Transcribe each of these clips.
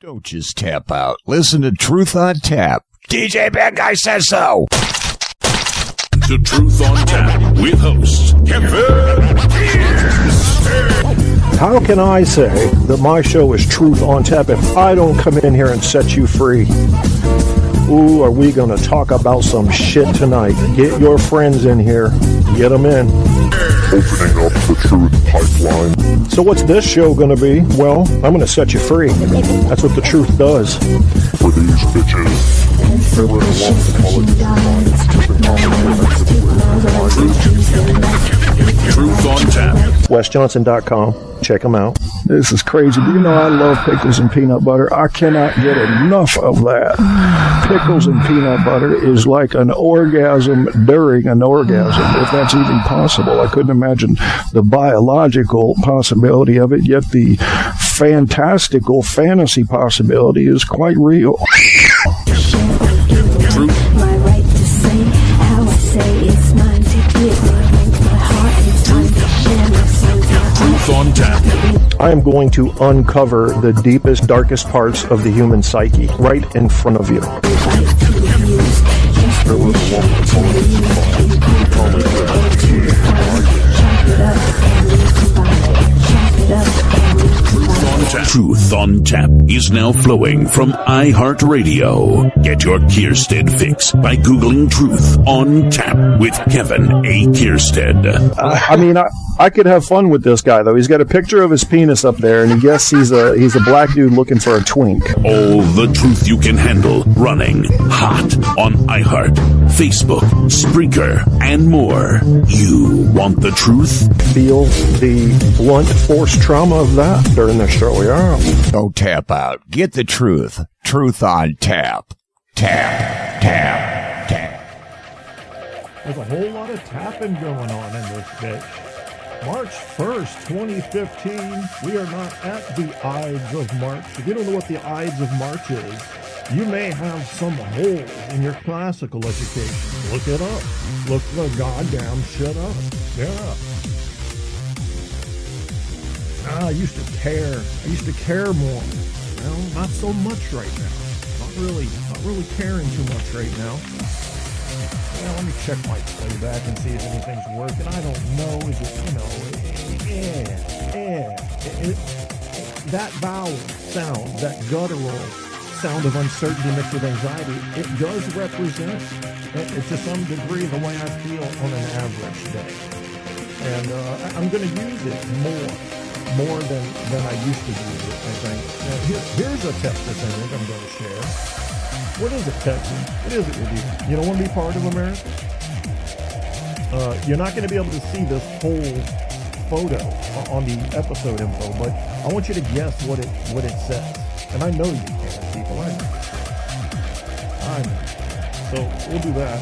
Don't just tap out. Listen to Truth on Tap. DJ Bad Guy says so. To Truth on Tap with hosts Kevin. How can I say that my show is Truth on Tap if I don't come in here and set you free? Ooh, are we going to talk about some shit tonight? Get your friends in here. Get them in. Opening up the Truth pipeline. So what's this show going to be? Well, I'm going to set you free. That's what the truth does. For these bitches. Truth on Tap. WesJohnson.com. Check them out. This is crazy. Do you know I love pickles and peanut butter? I cannot get enough of that. Pickles and peanut butter is like an orgasm during an orgasm, if that's even possible. I couldn't imagine the biological possibility of it, yet the fantastical fantasy possibility is quite real. My right to say how I say it's mine to give. My heart is mine to share. My soul, Truth on Tap. I am going to uncover the deepest, darkest parts of the human psyche right in front of you. Truth on Tap is now flowing from iHeartRadio. Get your Kierstead fix by Googling Truth on Tap with Kevin A. Kierstead. I could have fun with this guy, though. He's got a picture of his penis up there, and he guess he's a black dude looking for a twink. All the truth you can handle running hot on iHeart, Facebook, Spreaker, and more. You want the truth? Feel the blunt force trauma of that during the show, yeah. Don't tap out. Get the truth. Truth on Tap. Tap, tap, tap. There's a whole lot of tapping going on in this bitch. March 1st, 2015, we are not at the Ides of March. If you don't know what the Ides of March is, you may have some hole in your classical education. Look it up. Look the goddamn shit up. Yeah. I used to care more. Well, not so much right now. Not really caring too much right now. Well, let me check my playback and see if anything's working. I don't know. Is it, that vowel sound, that guttural sound of uncertainty mixed with anxiety, it does represent, to some degree, the way I feel on an average day. And I'm going to use it more than I used to use it, I think. Now, here's a Texas image I'm going to share. What is it, Texas? What is it with you? You don't want to be part of America? You're not going to be able to see this whole photo on the episode info, but I want you to guess what it says. And I know you can, people. I know. So we'll do that.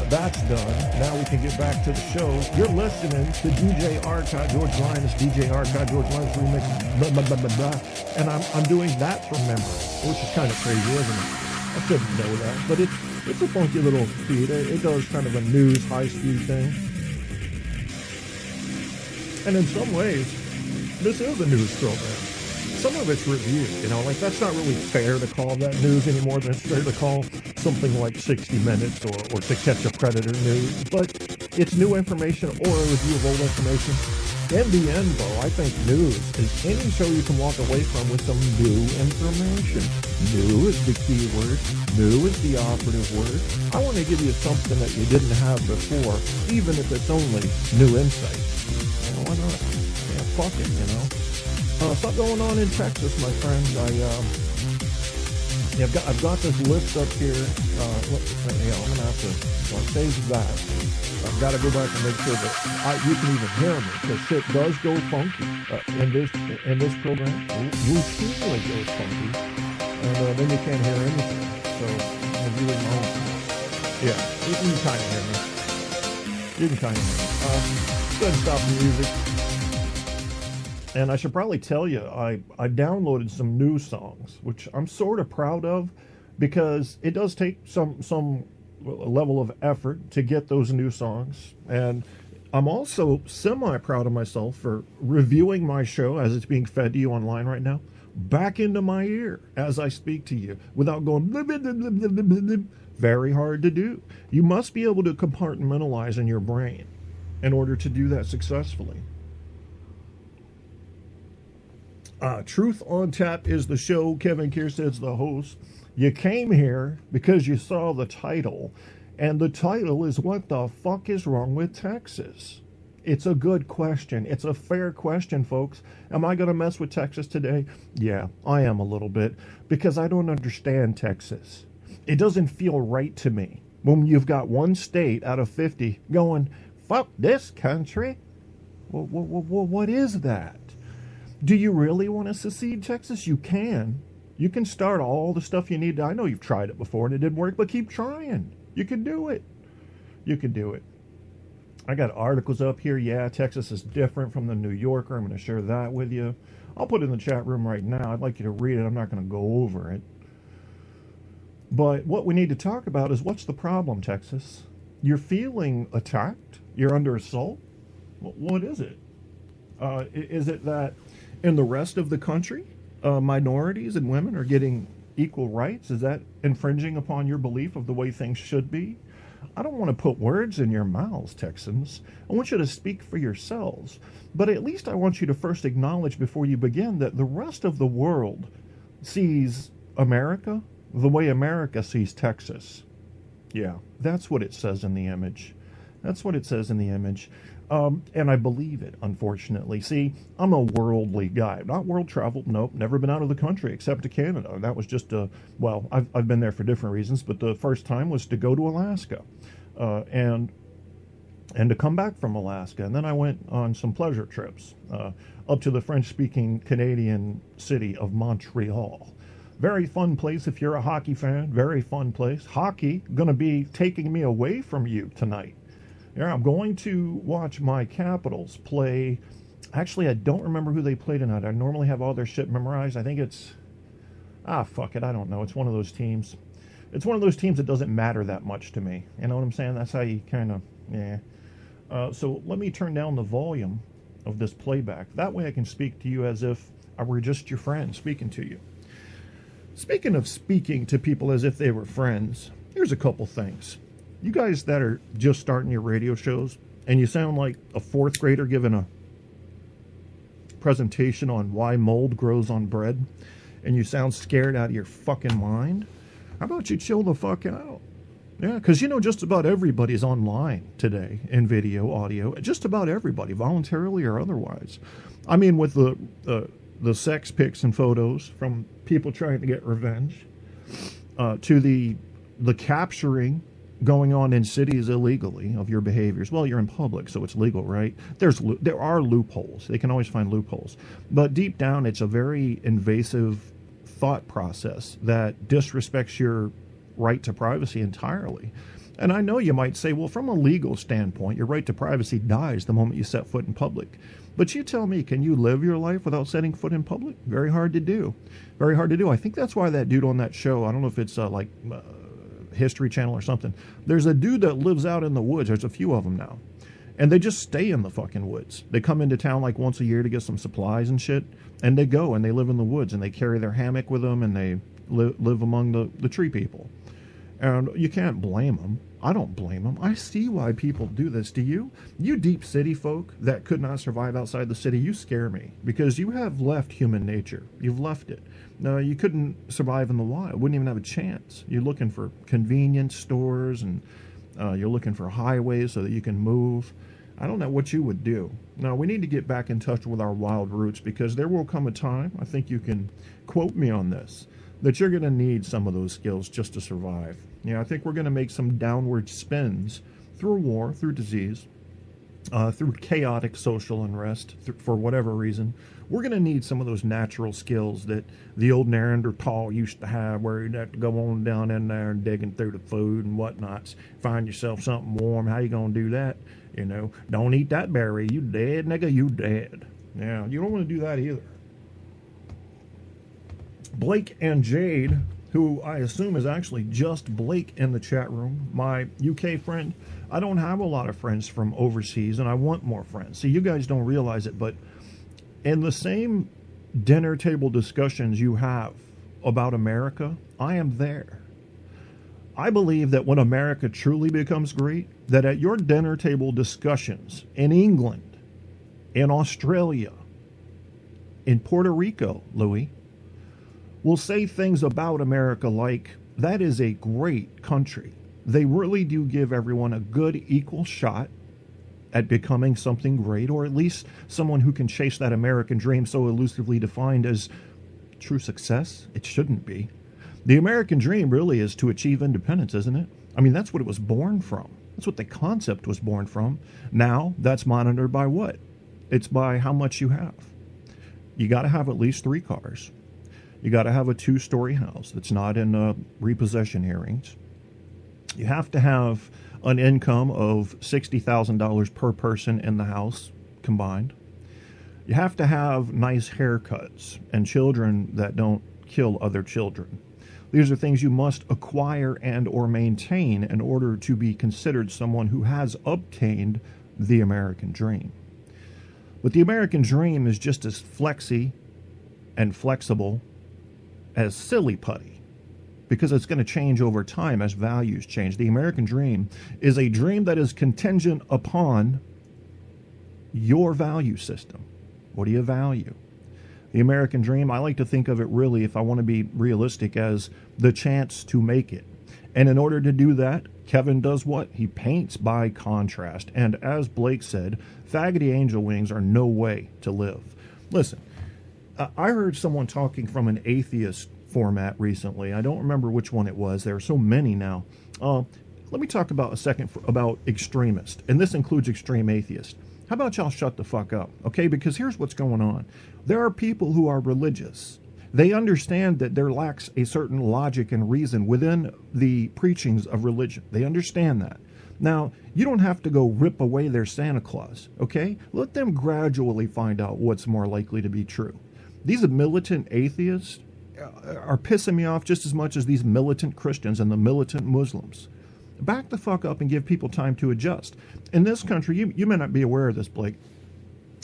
That's done. Now we can get back to the show. You're listening to DJ Archive, George Linus, DJ Archive, George Linus remix, blah, blah, blah, blah, blah. And I'm doing that from memory, which is kind of crazy, isn't it? I couldn't know that, but it's a funky little feed. It does kind of a news high-speed thing. And in some ways, this is a news program. Some of it's review, like that's not really fair to call that news anymore than it's fair to call something like 60 Minutes or To Catch a Predator news. But it's new information or a review of old information. In the end, though, I think news is any show you can walk away from with some new information. New is the key word. New is the operative word. I want to give you something that you didn't have before, even if it's only new insight. Why not? Yeah, fuck it, Something going on in Texas, my friends. I've got this list up here. I'm gonna have to save that. I've got to go back and make sure that you can even hear me, because shit does go funky in this program. Routinely goes funky, and then you can't hear anything. So I'm doing my own. Yeah, you can kind of hear me. You can kind of hear me. Go ahead and stop the music. And I should probably tell you, I downloaded some new songs, which I'm sort of proud of, because it does take some level of effort to get those new songs. And I'm also semi-proud of myself for reviewing my show as it's being fed to you online right now back into my ear as I speak to you without going blip, blip, blip, blip, blip, blip, blip. Very hard to do. You must be able to compartmentalize in your brain in order to do that successfully. Truth on Tap is the show. Kevin Kierstead's the host. You came here because you saw the title, and the title is, what the fuck is wrong with Texas? It's a good question. It's a fair question, folks. Am I going to mess with Texas today? Yeah, I am a little bit, because I don't understand Texas. It doesn't feel right to me when you've got one state out of 50 going, fuck this country. Well, what is that? Do you really want to secede Texas? You can. You can start all the stuff you need to. I know you've tried it before and it didn't work, but keep trying. You can do it. You can do it. I got articles up here. Yeah, Texas is different from the New Yorker. I'm going to share that with you. I'll put it in the chat room right now. I'd like you to read it. I'm not going to go over it. But what we need to talk about is, what's the problem, Texas? You're feeling attacked? You're under assault? What is it? Is it that in the rest of the country, minorities and women are getting equal rights? Is that infringing upon your belief of the way things should be? I don't want to put words in your mouths, Texans. I want you to speak for yourselves. But at least I want you to first acknowledge before you begin that the rest of the world sees America the way America sees Texas. Yeah, that's what it says in the image. That's what it says in the image. And I believe it, unfortunately. See, I'm a worldly guy. Not world traveled, nope. Never been out of the country except to Canada. That was just well, I've been there for different reasons, but the first time was to go to Alaska and to come back from Alaska. And then I went on some pleasure trips up to the French-speaking Canadian city of Montreal. Very fun place if you're a hockey fan. Very fun place. Hockey going to be taking me away from you tonight. Yeah, I'm going to watch my Capitals play. Actually, I don't remember who they play tonight. I normally have all their shit memorized. I think it's... fuck it. I don't know. It's one of those teams. It's one of those teams that doesn't matter that much to me. You know what I'm saying? That's how you kind of... Yeah. So let me turn down the volume of this playback. That way I can speak to you as if I were just your friend speaking to you. Speaking of speaking to people as if they were friends, here's a couple things. You guys that are just starting your radio shows and you sound like a fourth grader giving a presentation on why mold grows on bread, and you sound scared out of your fucking mind, how about you chill the fuck out? Yeah, because you know just about everybody's online today in video, audio, just about everybody, voluntarily or otherwise. I mean, with the sex pics and photos from people trying to get revenge, to the capturing going on in cities illegally of your behaviors. Well, you're in public, so it's legal, right? There are loopholes. They can always find loopholes. But deep down, it's a very invasive thought process that disrespects your right to privacy entirely. And I know you might say, well, from a legal standpoint, your right to privacy dies the moment you set foot in public. But you tell me, can you live your life without setting foot in public? Very hard to do. Very hard to do. I think that's why that dude on that show, I don't know if it's History Channel or something, there's a dude that lives out in the woods. There's a few of them now. And they just stay in the fucking woods. They come into town like once a year to get some supplies and shit. And they go and they live in the woods and they carry their hammock with them and they live among the tree people. And you can't blame them. I don't blame them. I see why people do this. Do you? You deep city folk that could not survive outside the city, you scare me. Because you have left human nature. You've left it. No, you couldn't survive in the wild. Wouldn't even have a chance. You're looking for convenience stores and you're looking for highways so that you can move. I don't know what you would do. Now, we need to get back in touch with our wild roots, because there will come a time, I think you can quote me on this, that you're going to need some of those skills just to survive. Yeah, I think we're going to make some downward spins through war, through disease, through chaotic social unrest, for whatever reason. We're going to need some of those natural skills that the old Neanderthal used to have, where you'd have to go on down in there and digging through the food and whatnots, find yourself something warm. How you going to do that? You know, don't eat that berry. You dead, nigga, you dead. Yeah, you don't want to do that either. Blake and Jade, who I assume is actually just Blake in the chat room, my UK friend. I don't have a lot of friends from overseas, and I want more friends. See, you guys don't realize it, but in the same dinner table discussions you have about America, I am there. I believe that when America truly becomes great, that at your dinner table discussions in England, in Australia, in Puerto Rico, Louis, will say things about America like, that is a great country. They really do give everyone a good equal shot at becoming something great, or at least someone who can chase that American dream so elusively defined as true success. It shouldn't be. The American dream really is to achieve independence, isn't it? I mean, that's what it was born from. That's what the concept was born from. Now, that's monitored by what? It's by how much you have. You got to have at least 3 cars. You got to have a 2-story house that's not in repossession hearings. You have to have an income of $60,000 per person in the house combined. You have to have nice haircuts and children that don't kill other children. These are things you must acquire and or maintain in order to be considered someone who has obtained the American dream. But the American dream is just as flexy and flexible as silly putty, because it's going to change over time as values change. The American dream is a dream that is contingent upon your value system. What do you value? The American dream, I like to think of it really, if I want to be realistic, as the chance to make it. And in order to do that, Kevin does what? He paints by contrast. And as Blake said, faggoty angel wings are no way to live. Listen, I heard someone talking from an atheist format recently. I don't remember which one it was. There are so many now. Let me talk about a second about extremist, and this includes extreme atheists. How about y'all shut the fuck up, okay? Because here's what's going on. There are people who are religious. They understand that there lacks a certain logic and reason within the preachings of religion. They understand that. Now, you don't have to go rip away their Santa Claus, okay? Let them gradually find out what's more likely to be true. These militant atheists are pissing me off just as much as these militant Christians and the militant Muslims. Back the fuck up and give people time to adjust. In this country, you may not be aware of this, Blake,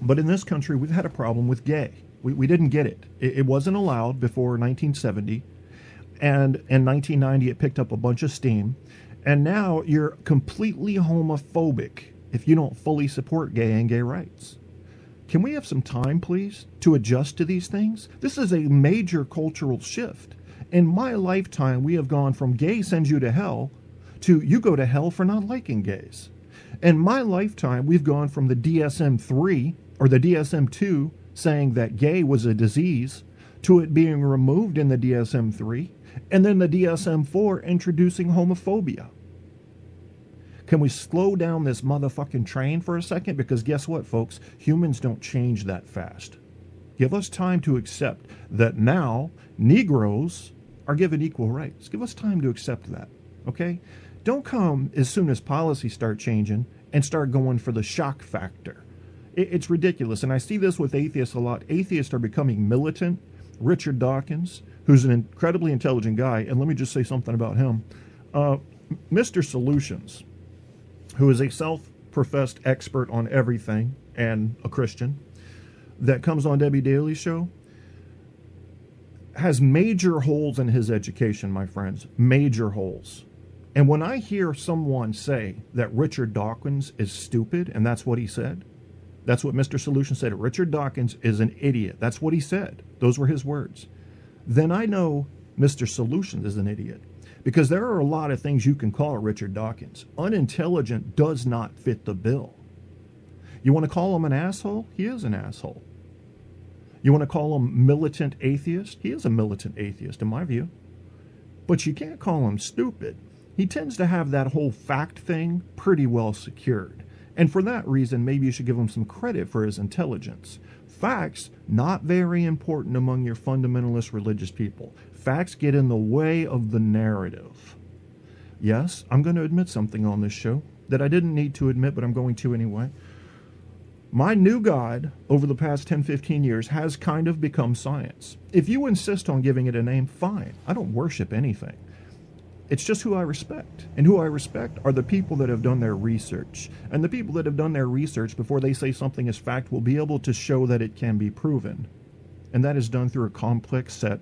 but in this country, we've had a problem with gay. We didn't get it. It wasn't allowed before 1970, and in 1990, it picked up a bunch of steam, and now you're completely homophobic if you don't fully support gay and gay rights. Can we have some time, please, to adjust to these things? This is a major cultural shift. In my lifetime, we have gone from gay sends you to hell to you go to hell for not liking gays. In my lifetime, we've gone from the DSM-3 or the DSM-2 saying that gay was a disease to it being removed in the DSM-3 and then the DSM-4 introducing homophobia. Can we slow down this motherfucking train for a second? Because guess what, folks? Humans don't change that fast. Give us time to accept that now Negroes are given equal rights. Give us time to accept that, okay? Don't come as soon as policies start changing and start going for the shock factor. It's ridiculous, and I see this with atheists a lot. Atheists are becoming militant. Richard Dawkins, who's an incredibly intelligent guy, and let me just say something about him. Mr. Solutions, who is a self-professed expert on everything and a Christian, that comes on Debbie Daly's show, has major holes in his education, my friends. Major holes. And when I hear someone say that Richard Dawkins is stupid, and that's what he said, that's what Mr. Solution said, Richard Dawkins is an idiot. That's what he said. Those were his words. Then I know Mr. Solution is an idiot. Because there are a lot of things you can call Richard Dawkins. Unintelligent does not fit the bill. You want to call him an asshole? He is an asshole. You want to call him militant atheist? He is a militant atheist, in my view. But you can't call him stupid. He tends to have that whole fact thing pretty well secured. And for that reason, maybe you should give him some credit for his intelligence. Facts, not very important among your fundamentalist religious people. Facts get in the way of the narrative. Yes, I'm going to admit something on this show that I didn't need to admit, but I'm going to anyway. My new God over the past 10, 15 years has kind of become science. If you insist on giving it a name, fine. I don't worship anything. It's just who I respect. And who I respect are the people that have done their research. And the people that have done their research before they say something is fact will be able to show that it can be proven. and that is done through a complex set